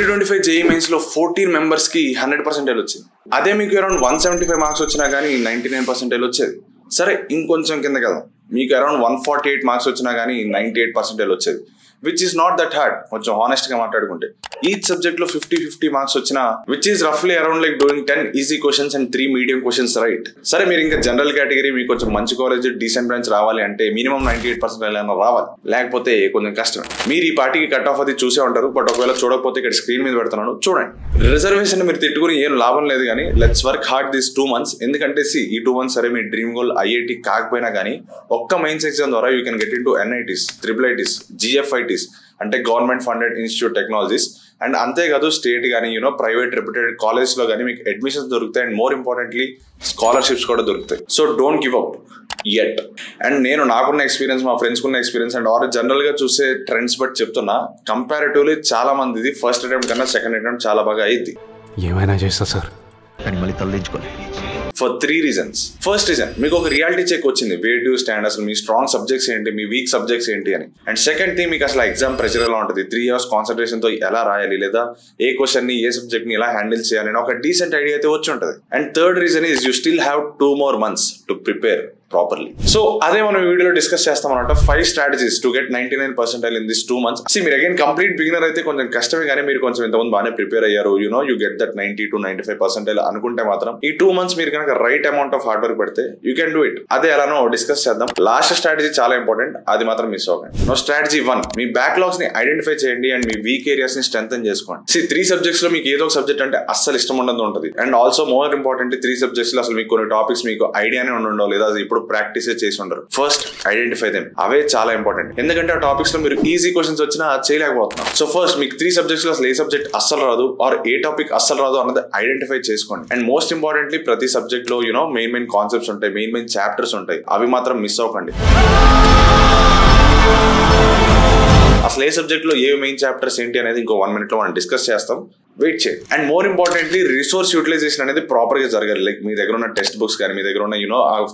2025 JEE Mains లో 14 members కి 100% వచ్చింది. అదే మీకు అరౌండ్ 175 మార్క్స్ వచ్చినా కానీ 99% వచ్చేది. సరే ఇంకొంచెం కిందకి వెళ్దాం, మీకు అరౌండ్ 148 మార్క్స్ వచ్చినా కానీ 98% వచ్చేది, which is not that hard. కొంచెం హానెస్ట్ గా మాట్లాడుకుంటే ఈచ్ సబ్జెక్ట్ లో 50-50 మార్క్స్ వచ్చినా, విచ్ ఈస్ రఫ్లీ around like doing 10 easy questions and 3 medium questions, right? సరే మీరు ఇంకా జనరల్ కేటగిరీ, మీకు కొంచెం మంచి కాలేజ్ డీసెంట్ బ్రాంచ్ రావాలి అంటే మినిమం 98% రావాలి, లేకపోతే కొంచెం కష్టం. మీరు ఈ పార్టీకి కట్ ఆఫ్ అది చూసే ఉంటారు, బట్ ఒకవేళ చూడకపోతే ఇక్కడ స్క్రీన్ మీద పెడుతున్నాను చూడండి. రిజర్వేషన్ మీరు తిట్టుకుని ఏం లాభం లేదు, కానీ let's work hard this 2 months. ఎందుకంటే ఈ 2 months సరే మీ డ్రీమ్ గోల్ ఐఐటి కాకపోయినా కానీ ఒక్క మెయిన్స్ ఎగ్జామ్ ద్వారా you can get in to NITs, IIITs, GFITs అంటే government funded institute technologies. And అంతేకాదు స్టేట్ కానీ ప్రైవేట్ రెప్యూటెడ్ కాలేజ్ లో కానీ మీకు అడ్మిషన్స్ దొరుకుతాయి, అండ్ మోర్ ఇంపార్టెంట్లీ స్కాలర్షిప్స్ కూడా దొరుకుతాయి. So don't give up yet. And నేను నాకున్న ఎక్స్పీరియన్స్, మా ఫ్రెండ్స్ కున్న ఎక్స్పీరియన్స్ అండ్ ఆర్ జనరల్ గా చూసే ట్రెండ్స్ బట్టి చెప్తున్నా, కంపారిటివ్లీ చాలా మందిది ఫస్ట్ అటెంప్ట్ కన్నా సెకండ్ అటెంప్ట్ చాలా బాగా అయింది. ఏమైనా చేస్తా సార్ కానీ మళ్ళీ తల్లించుకోలేదు. For 3 reasons. ఫస్ట్ రీజన్, మీకు ఒక రియాలిటీ చెక్ వచ్చింది, వేర్ డూ స్టాండ్, అసలు మీ స్ట్రాంగ్ సబ్జెక్ట్స్ ఏంటి, మీ వీక్ సబ్జెక్ట్స్ ఏంటి అని. అండ్ సెకండ్ థింగ్, మీకు అసలు ఎగ్జామ్ ప్రెషర్ ఎలా ఉంటుంది, 3 hours కాన్సన్ట్రేషన్ తో ఎలా రాయాలి, లేదా ఏ క్వశ్చన్ ని ఏ సబ్జెక్ట్ ని ఎలా హ్యాండిల్ చేయాలి అని ఒక డీసెంట్ ఐడియా అయితే వచ్చి ఉంటుంది. And third reason is you still have 2 more months to prepare properly. So అదే మనం వీడియోలో డిస్కస్ చేస్తామన్నమాట, 5 strategies to get 99% in this 2 months. మీరు అగైన్ కంప్లీట్ బిగినర్ అయితే కొంచెం కష్టమే, కానీ మీరు కొంచెం ఇంతకుముందు బాగానే ప్రిపేర్ అయ్యారు, యూ గెట్ దట్ 90 to 95% అనుకుంటే మాత్రం ఈ 2 months మీరు కనుక right amount of hard work పెడితే యూ కెన్ డూ ఇట్. అదే ఎలానో డిస్కస్ చేద్దాం. లాస్ట్ స్ట్రాటజీ చాలా ఇంపార్టెంట్, అది మాత్రం మిస్ అవ్వకండి. నో స్ట్రాటజీ 1, మీ బ్యాక్లాగ్స్ ని ఐడెంటిఫై చేయండి అండ్ మీ వీక్ ఏరియాస్ ని స్ట్రెంథెన్ చేసుకోండి. 3 subjects లో మీకు ఏదో ఒక సబ్జెక్ట్ అంటే అస్సలు ఇష్టం ఉండదు ఉంటుంది. And also more important, 3 subjects లో అసలు మీకు కొన్ని టాపిక్స్ మీకు ఐడియానే ఉండవు, లేదా ఇప్పుడు ప్రాక్టీస్ చేసి ఉండరు. ఫస్ట్ ఐడెంటిఫై దెమ్, అవే చాలా ఇంపార్టెంట్. ఎందుకంటే ఆ టాపిక్స్ లో మీరు ఈజీ క్వశ్చన్స్ వచ్చినా చేయలేకపోతున్నాం. సో ఫస్ట్ మీకు 3 subjects లో అసలు ఏ సబ్జెక్ట్ అస్సలు రాదు ఆర్ ఏ టాపిక్ అస్సలు రాదు అన్నది ఐడెంటిఫై చేసుకోండి. అండ్ మోస్ట్ ఇంపార్టెంట్లీ ప్రతి సబ్జెక్ట్ లో మెయిన్ కాన్సెప్ట్స్ ఉంటాయి, మెయిన్ చాప్టర్స్ ఉంటాయి, అవి మాత్రం మిస్ అవ్వకండి. అసలు ఏ సబ్జెక్ట్ లో ఏ మెయిన్ చాప్టర్స్ ఏంటి అనేది ఇంకో 1 minute లో మనం డిస్కస్ చేస్తాం, వెయిట్ చేయండి. And more importantly resource utilisation అనేది ప్రాపర్ గా జరగాలి. లైక్ మీ దగ్గర ఉన్న టెక్స్ట్ బుక్స్ కానీ, మీ దగ్గర ఉన్న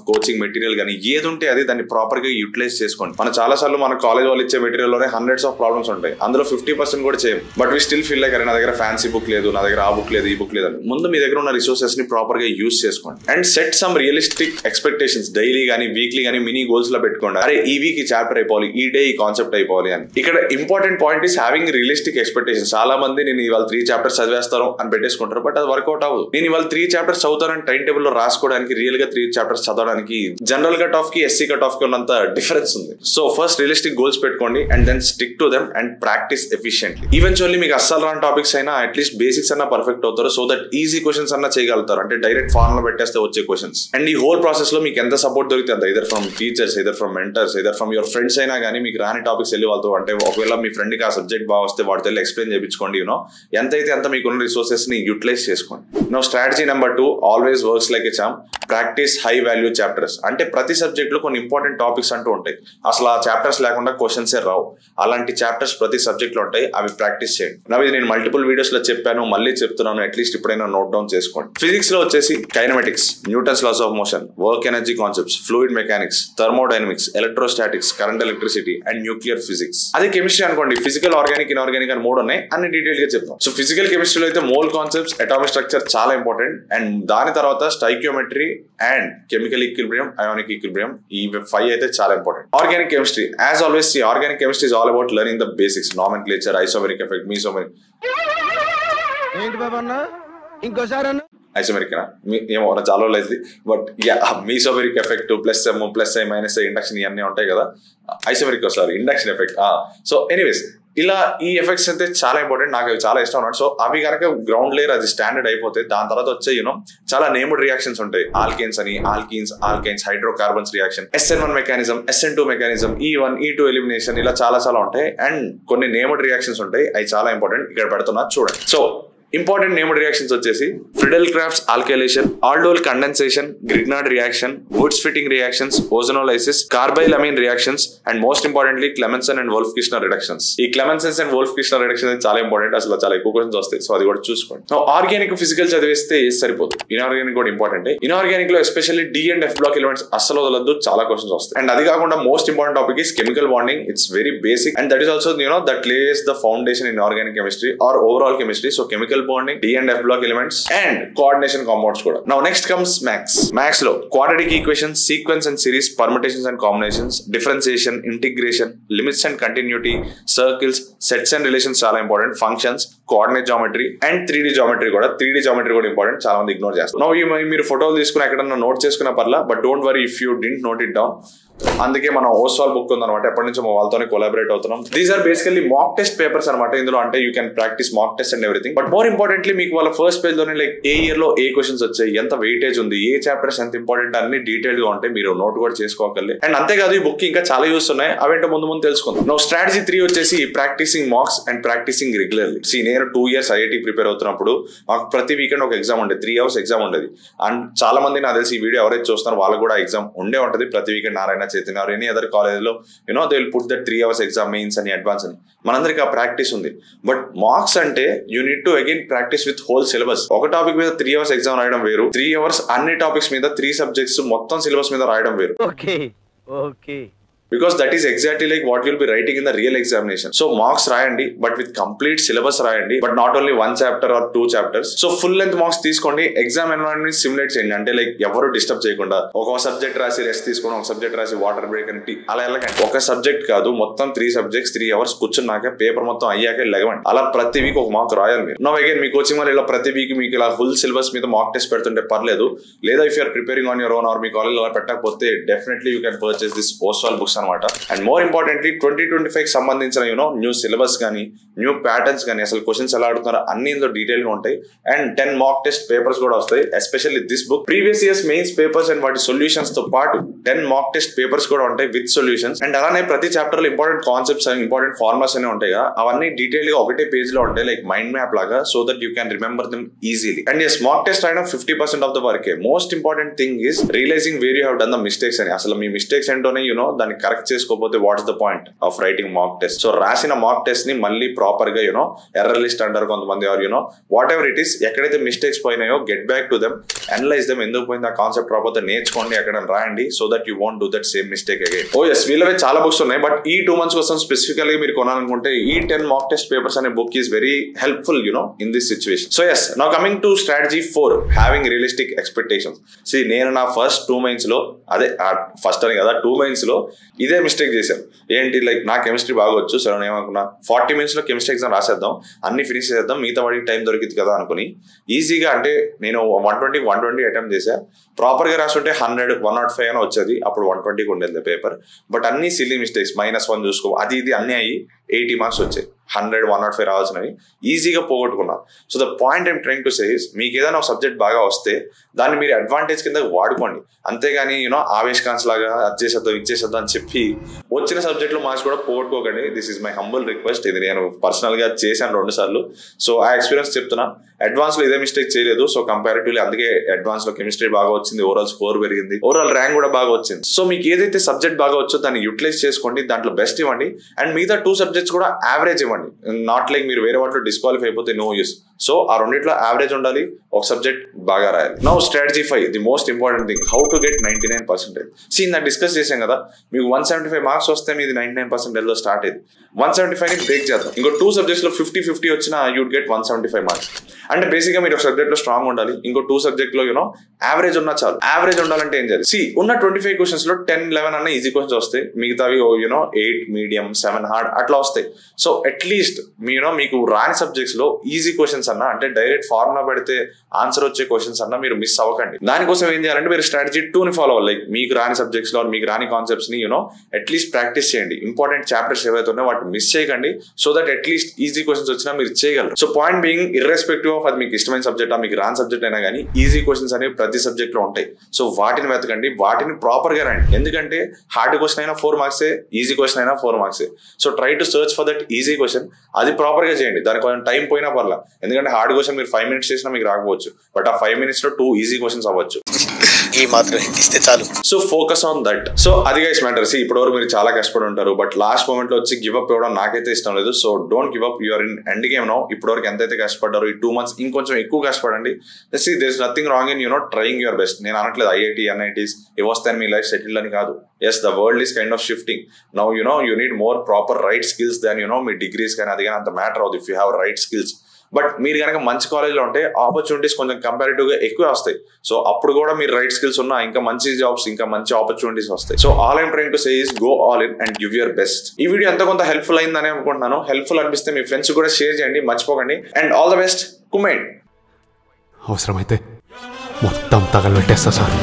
కోచింగ్ మెటీరియల్ కానీ ఏది ఉంటే అది దాన్ని ప్రాపర్ గా యూటిలైజ్ చేసుకోండి. మన చాలా సార్లు మన కాలేజ్ వాళ్ళు ఇచ్చే మెటీరియల్ లోనే hundreds of ప్రాబ్లమ్స్ ఉంటాయి, అందులో 50% కూడా చేయం. But we still feel like అరే నా దగ్గర ఫ్యాన్సీ బుక్ లేదు, నా దగ్గర ఆ బుక్ లేదు, ఈ బుక్ లేదు అని. ముందు మీ దగ్గర ఉన్న రిసోర్సెస్ ని ప్రాపర్ గా యూజ్ చేసుకోండి. And set some realistic expectations, daily కానీ వీక్లీ కానీ మినీ గోల్స్ లో పెట్టుకోండి. అరే ఈ వీక్ ఈ చాప్టర్ అయిపోవాలి, ఈ డే ఈ కాన్సెప్ట్ అయిపోవాలి అని. ఇక్కడ important point is having realistic expectations. చాలా మంది నేను ఇవాళ 3 chapters చదివేస్తాను అని పెట్టేసుకుంటారు, బట్ అది వర్కౌట్ అవ్వదు. నేను ఇవాళ 3 chapters చదువుతానని టైం టేబుల్ లో రాసుకోవడానికి, రియల్ గా 3 chapters చదవడానికి జనరల్ కట్ ఆఫ్ కి SC కట్ ఆఫ్ కి ఉన్నంత డిఫరెన్స్ ఉంది. సో ఫస్ట్ రియలిస్టిక్ గోల్స్ పెట్టుకోండి and then stick to them and practise efficiently. Eventually మీకు అస్సలు రాని టాపిక్స్ అయినా అట్లీస్ట్ బేసిక్స్ అన్నా పర్ఫెక్ట్ అవుతారు, సో దట్ ఈజీ క్వశ్చన్స్ అన్నా చేయగలుగుతారు, అంటే డైరెక్ట్ ఫార్ములా పెట్టేస్తే వచ్చే క్వశ్చన్స్. అండ్ ఈ హోల్ ప్రాసెస్ లో మీకు ఎంత సపోర్ట్ దొరుకుతుంది, either from teachers, either from mentors, either from your friends అయినా కానీ, మీకు రాని టాపిక్స్ వెళ్ళి వాళ్ళతో, అంటే ఒకవేళ మీ ఫ్రెండ్ కి ఆ సబ్జెక్ట్ బాగా వస్తే వాటితో వెళ్ళి ఎక్స్ప్లెయిన్ చేయించుకోండి. ఎంతైతే అంత మీకున్న రిసోర్సెస్ ని యూటిలైజ్ చేసుకోండి. No strategy number 2, always works like a champ. Practise high value chapters. అంటే ప్రతి సబ్జెక్ట్ లో కొన్ని ఇంపార్టెంట్ టాపిక్స్ అంటూ ఉంటాయి, అసలు ఆ చాప్టర్స్ లేకుండా క్వశ్చన్స్ రావు. అలాంటి చాప్టర్స్ ప్రతి సబ్జెక్ట్ లో ఉంటాయి, అవి ప్రాక్టీస్ చేయండి. ఇది నేను మల్టిపుల్ వీడియోస్ లో చెప్పాను, మళ్ళీ చెప్తున్నాను, అట్లీస్ట్ ఇప్పుడైనా నోట్ డౌన్ చేసుకోండి. ఫిజిక్స్ లో వచ్చేసి kinematics, Newton's laws of motion, work energy concepts, fluid mechanics, thermodynamics, electrostatics, current electricity and nuclear physics. అదే కెమిస్ట్రీ అనుకోండి, ఫిజికల్, ఆర్గానిక్, ఇన్ఆర్గానిక్ అని 3 ఉన్నాయి, అన్ని డీటెయిల్ గా చెప్తాం. సో ఫిజికల్ కెమిస్ట్రీలో అయితే మోల్ కాన్సెప్ట్స్, అటామిక్ స్ట్రక్చర్ చాలా ఇంపార్టెంట్. అండ్ దాని తర్వాత stoichiometry and chemical equilibrium, ionic equilibrium, ఈ 5 అయితే చాలా important. Organic chemistry, as always see organic chemistry is all about learning the basics, nomenclature, isomeric effect, mesomeric. ఏంటి బాబా అన్న ఇంకోసారి అన్న ఐసోమెరిక్ ఏమో చాలా లేదు, but mesomeric effect, plus M, plus I, minus I, induction, ఇవన్నీ ఉంటాయి కదా. Isomeric sorry induction effect. So anyways ఇలా ఈ ఎఫెక్ట్స్ అయితే చాలా ఇంపార్టెంట్, నాకు అవి చాలా ఇష్టం అన్నమాట. సో అవి కనుక గ్రౌండ్ లేయర్ అది స్టాండర్డ్ అయిపోతే దాని తర్వాత వచ్చే చాలా నేమ్డ్ రియాక్షన్స్ ఉంటాయి. ఆల్కేన్స్ అని, alkenes, alkynes, hydrocarbons reaction, SN1 mechanism, SN2 mechanism, E1, E2 elimination, ఇలా చాలా ఉంటాయి. అండ్ కొన్ని నేమ్డ్ రియాక్షన్స్ ఉంటాయి, అవి చాలా ఇంపార్టెంట్, ఇక్కడ పెడుతున్నా చూడండి. సో ఇంపార్టెంట్ నేమ్డ్ రియాక్షన్స్ వచ్చేసి Friedel Crafts alkylation, aldol condensation, Grignard reaction, Wurtz Fittig reactions, ozonolysis, carbylamine reactions and most importantly Clemmensen and Wolff Kishner reductions. ఈ క్లెమెన్సన్స్ అండ్ వోల్ఫ్-కిష్నర్ రిడక్షన్ చాలా important, అసలు చాలా ఎక్కువ క్వశ్చన్స్ వస్తాయి, సో అది కూడా చూసుకోండి. ఆర్గానిక్ ఫిజికల్ చదివేస్తే సరిపోదు, ఇన్ఆర్గానిక్ కూడా ఇంపార్టెంట్. ఇన్ఆర్గానిక్ లో especially D and F block elements అస్సలు వదలద్దు, చాలా క్వశ్చన్స్ వస్తాయి. అండ్ అది కాకుండా most important topic is chemical bonding. It's very basic and that is also that lays the foundation in organic chemistry or overall chemistry. So chemical bonding, D and F block elements and coordination compounds కూడా. Now next comes maths. Maths లో quadratic equations, sequence and series, permutations and combinations, differentiation, integration, limits and continuity, circles, sets and relations చాలా important, functions, coordinate geometry and 3D geometry కూడా. 3D geometry కూడా important, చాలా మంది ignore చేస్తారు. No మీరు ఫోటోలు తీసుకుని ఎక్కడన్నా నోట్ చేసుకున్న పర్లా, but don't worry if you didn't note it down. అందుకే మనం ఓస్వాల్ బుక్ ఉందన్నమాట, ఎప్పటి నుంచో వాళ్ళతోనే కొలాబరేట్ అవుతున్నాం. These are basically mock test papers అనమాట. ఇందులో అంటే you can practise mock test and everything. But more importantly మీకు వాళ్ళ ఫస్ట్ పేజ్ లోనే లైక్ ఏ ఇయర్ లో ఏ క్వశ్చన్స్ వచ్చాయి, ఎంత వెయిటేజ్ ఉంది, ఏ చాప్టర్స్ ఎంత ఇంపార్టెంట్ అన్ని డీటెయిల్ గా ఉంటాయి, మీరు నోట్ కూడా చేసుకోవాలి. అండ్ అంతేకాదు ఈ బుక్ ఇంకా చాలా యూస్ ఉన్నాయి, అవేంటో ముందు తెలుసుకుందాం. నో స్ట్రాటజీ 3 వచ్చేసి practising mocks and practising regularly. నేను 2 years ఐఐటీ ప్రిపేర్ అవుతున్నప్పుడు మాకు ప్రతి వీకెండ్ ఒక ఎగ్జామ్ ఉండేది, 3 hours ఎగ్జామ్ ఉండేది. అండ్ చాలా మంది నాకు తెలిసి ఈ వీడియో ఎవరైతే చూస్తారో వాళ్ళకు కూడా ఎగ్జామ్ ఉండే ఉంటుంది ప్రతి weekend. Narayana, Chaitanya or any other college లో they will put that 3 hours exam, Mains అని, అడ్వాన్స్ అని. మనందరికి ఆ ప్రాక్టీస్ ఉంది. బట్ మార్క్స్ అంటే you need to again practice with whole syllabus. ఒక టాపిక్ మీద 3 hours ఎగ్జామ్ రాయడం వేరు, 3 hours అన్ని టాపిక్స్ మీద 3 subjects మొత్తం సిలబస్ మీద రాయడం వేరు. Because that is exactly like what you'll be writing in the real examination. So marks రాయండి, but with complete syllabus రాయండి, but not only 1 chapter or 2 chapters. So full length marks తీసుకోండి, exam environment simulate చేయండి. అంటే like ఎవరు disturb చేయకుండా ఒక subject రాసి rest తీసుకోండి, ఒక సబ్జెక్ట్ రాసి వాటర్ బ్రేక్ అని అలా వెళ్ళకండి. ఒక సబ్జెక్ట్ కాదు, మొత్తం 3 subjects 3 hours కూర్చున్నాక పేపర్ మొత్తం అయ్యాక లెగవండి. అలా ప్రతి వీక్ ఒక మార్క్ రాయాలి మీరు. నో అగైన్ మీ కోచింగ్ వల్ల ఇలా ప్రతి వీక్ మీకు ఇలా ఫుల్ సిలబస్ మీద మార్క్ టెస్ట్ పెడుతుంటే పర్లేదు. లేదా if you're preparing on your own or మీ కాలేజ్ అలా పెట్టకపోతే definitely you can purchase this Oswaal books అనమాట. అండ్ మోర్ ఇంపార్టెంట్లీ 2025 సంబంధించిన న్యూ సిలబస్ కానీ న్యూ ప్యాటర్న్స్ కానీ అసలు క్వశ్చన్స్ ఎలా అడుగుతున్నారో అన్ని ఇందులో డీటెయిల్ గా ఉంటాయి. అండ్ 10 mock test పేపర్స్ కూడా వస్తాయి. Especially this book previous years mains papers and వాటి సొల్యూషన్స్ తో పాటు 10 mock test పేపర్స్ కూడా ఉంటాయి విత్ సొల్యూషన్స్. అండ్ అలానే ప్రతి చాప్టర్ లో important concepts and important formulas అనే ఉంటాయి, అవన్నీ డీటెయిల్ గా ఒకటే పేజ్ లో ఉంటాయి, లైక్ మైండ్ మ్యాప్ లాగా, so that you can remember them easily. And yes mock test అయినా 50% ఆఫ్ ద వర్కే. Most important thing is realising where you have done the mistakes అని. అసలు మీ మిస్టేక్స్ ఏంటోనే దాన్ని కరెక్ట్ చేసుకోకపోతే what's the point of writing mock test. So రాసిన mock test ని మళ్ళీ ప్రాపర్ గా ఎర్రర్ లిస్ట్ అంటారు కొంతమంది, or whatever it is, ఎక్కడైతే మిస్టేక్స్ పోయినాయో get back to them, analyze them, ఎందుకు పోయింది ఆ కాన్సెప్ట్ రాకపోతే నేర్చుకోండి, ఎక్కడ రాయండి, so that you won't do that same mistake again. ఓ ఎస్, వీళ్ళవే చాలా బుక్స్ ఉన్నాయి, బట్ ఈ 2 months కోసం స్పెసిఫికల్ గా మీరు కొనాలనుకుంటే ఈ 10 mock test పేపర్స్ అనే book is very helpful in this situation. So yes, now coming to strategy 4, having realistic expectations. See నేను నా ఫస్ట్ 2 mains లో, అదే ఫస్ట్ అని కదా 2 mains లో ఇదే మిస్టేక్ చేశాను. ఏంటి, లైక్ నా కెమిస్ట్రీ బాగా వచ్చు, సరే ఏమనుకున్నా 40 minutes లో కెమిస్ట్రీ ఎగ్జామ్ రాసేద్దాం, అన్ని ఫినిష్ చేద్దాం, మిగతా వాడికి టైం దొరికింది కదా అనుకుని ఈజీగా, అంటే నేను 120 అటెంప్ట్ చేశా. ప్రాపర్ గా రాస్తుంటే 100, 105 అని వచ్చేది, అప్పుడు 120కి ఉండేది పేపర్. బట్ అన్ని సిల్లీ మిస్టేక్స్, -1 చూసుకో, అది ఇది అన్ని అయ్యి 80 marks వచ్చాయి. 100, 105 రావాల్సినవి ఈజీగా పోగొట్టుకున్నా. So the point I'm trying to say is, మీకు ఏదైనా ఒక సబ్జెక్ట్ బాగా వస్తే దాన్ని మీరు అడ్వాంటేజ్ కింద వాడుకోండి, అంతేగాని ఆవేశకాన్స్ లాగా అది చేసేద్దాం ఇది చేసేద్దాం అని చెప్పి వచ్చిన సబ్జెక్ట్లో మార్క్స్ కూడా పోగొట్టుకోకండి. This is my humble request. ఇది నేను పర్సనల్ గా చేశాను 2 సార్లు. సో ఆ ఎక్స్పీరియన్స్ చెప్తున్నా. అడ్వాన్స్ లో ఇదే మిస్టేక్ చేయలేదు, సో కంపారిటివ్లీ అందుకే అడ్వాన్స్ లో కెమిస్ట్రీ బాగా వచ్చింది, ఓవరాల్ స్కోర్ పెరిగింది, ఓవరాల్ ర్యాంక్ కూడా బాగా వచ్చింది. సో మీకు ఏదైతే సబ్జెక్ట్ బాగా వచ్చో దాన్ని యూటిలైజ్ చేసుకోండి, దాంట్లో బెస్ట్ ఇవ్వండి. అండ్ మిగతా 2 subjects కూడా యావరేజ్ ఇవ్వండి, నాట్ లైక్ మీరు వేరే వాటిలో డిస్క్వాలిఫై అయిపోతే నో యూస్. సో ఆ రెండిట్లో యావరేజ్ ఉండాలి, ఒక సబ్జెక్ట్ బాగా రాయాలి. Now strategy 5, the most important thing, how to get 99%. నాకు డిస్కస్ చేసాం కదా, మీకు 175 marks వస్తే మీది 99% లో స్టార్ట్ అయ్యింది. 175 ని బ్రేక్ చేద్దాం. ఇంకో 2 subjects లో 50-50 వచ్చినా యూడ్ గెట్ 175 marks. అంటే బేసిక్ గా మీరు ఒక సబ్జెక్ట్ లో స్ట్రాంగ్ ఉండాలి, ఇంకో 2 subjects లో యావరేజ్ ఉన్నా చాలు. యావరేజ్ ఉండాలంటే ఏం చేయాలి? ఉన్న 25 questions లో 10-11 అన్న ఈజీ క్వశ్చన్స్ వస్తాయి, మిగతావి 8 మీడియం 7 హార్డ్ అట్లా వస్తాయి. సో అట్లీస్ట్ మీకు రాని సబ్జెక్ట్స్ లో ఈజీ క్వశ్చన్స్ అన్న, అంటే డైరెక్ట్ ఫార్ములా పెడితే ఆన్సర్ వచ్చే క్వశ్చన్స్ అన్న మీరు మిస్ అవ్వకండి. దానికోసం ఏం చేయాలంటే మీరు స్ట్రాటజీ 2ని ఫాలో అవ్వాలి. లైక్ మీకు రాని సబ్జెక్ట్స్ లో మీకు రాని కాన్సెప్ట్స్ ని అట్లీస్ట్ ప్రాక్టీస్ చేయండి. ఇంపార్టెంట్ చాప్టర్స్ ఏవైతే ఉన్నాయో వాటిని మిస్ చేయకండి, so that at least easy questions వచ్చినా మీరు చేయగలరు. So point being, irrespective of అది మీకు ఇష్టమైన సబ్జెక్ట్ మీకు రాని సబ్జెక్ట్ అయినా కానీ ఈజీ క్వశ్చన్స్ అనేవి ప్రతి సబ్జెక్ట్ లో ఉంటాయి. సో వాటిని వెతకండి, వాటిని ప్రాపర్ గా రండి. ఎందుకంటే హార్డ్ క్వశ్చన్ అయినా 4 marks, ఈజీ క్వశ్చన్ అయినా 4 marks. So try to search for that easy question, అది ప్రాపర్ గా చేయండి. దానికి కొంచెం టైం పోయినా పర్లా, ఎందుకంటే ఎందుకంటే హార్డ్ క్వశ్చన్ మీరు 5 minutes చేసినా మీకు రాకపోవచ్చు, బట్ ఆ 5 minutes లో 2 easy questions అవ్వచ్చు. ఈ మాత్రం ఇస్తే చాలు. So focus on that. So అది గైస్ మ్యాటర్. ఇప్పటివరకు మీరు చాలా కష్టపడి ఉంటారు, బట్ లాస్ట్ మూమెంట్ లో వచ్చి గివ్ అప్ ఇవ్వడం నాకైతే ఇష్టం లేదు. So don't give up, you're in end game now. ఇప్పటివరకు ఎంతైతే కష్టపడ్డారో ఈ 2 months ఇంకొంచెం ఎక్కువ కష్టపడండి. There is nothing wrong in trying your best. నేను అనట్లేదు IIT NITs ఇవి వస్తాయని మీ లైఫ్ సెటిల్ అని కాదు. Yes, the world is kind of shifting now. You need more proper right skills than మీ డిగ్రీస్ కానీ అది కానీ అంత మ్యాటర్ అవుతుంది if you have right skills. But మీరు కనుక మంచి కాలేజ్లో ఉంటే ఆపర్చునిటీస్ కొంచెం కంపారిటివ్గా ఎక్కువ వస్తాయి. సో అప్పుడు కూడా మీరు రైట్ స్కిల్స్ ఉన్నా ఇంకా మంచి జాబ్స్ ఇంకా మంచి ఆపర్చునిటీస్ వస్తాయి. So all I'm trying to say is go all in and give your best. ఈ వీడియో ఎంత కొంత హెల్ప్ఫుల్ అయిందని అనుకుంటున్నాను. హెల్ప్ఫుల్ అనిపిస్తే మీ ఫ్రెండ్స్ కూడా షేర్ చేయండి, మర్చిపోకండి. And all the best. కుమైండ్ అవసరమైతే మొత్తం తగలబెట్టేస్తా సార్.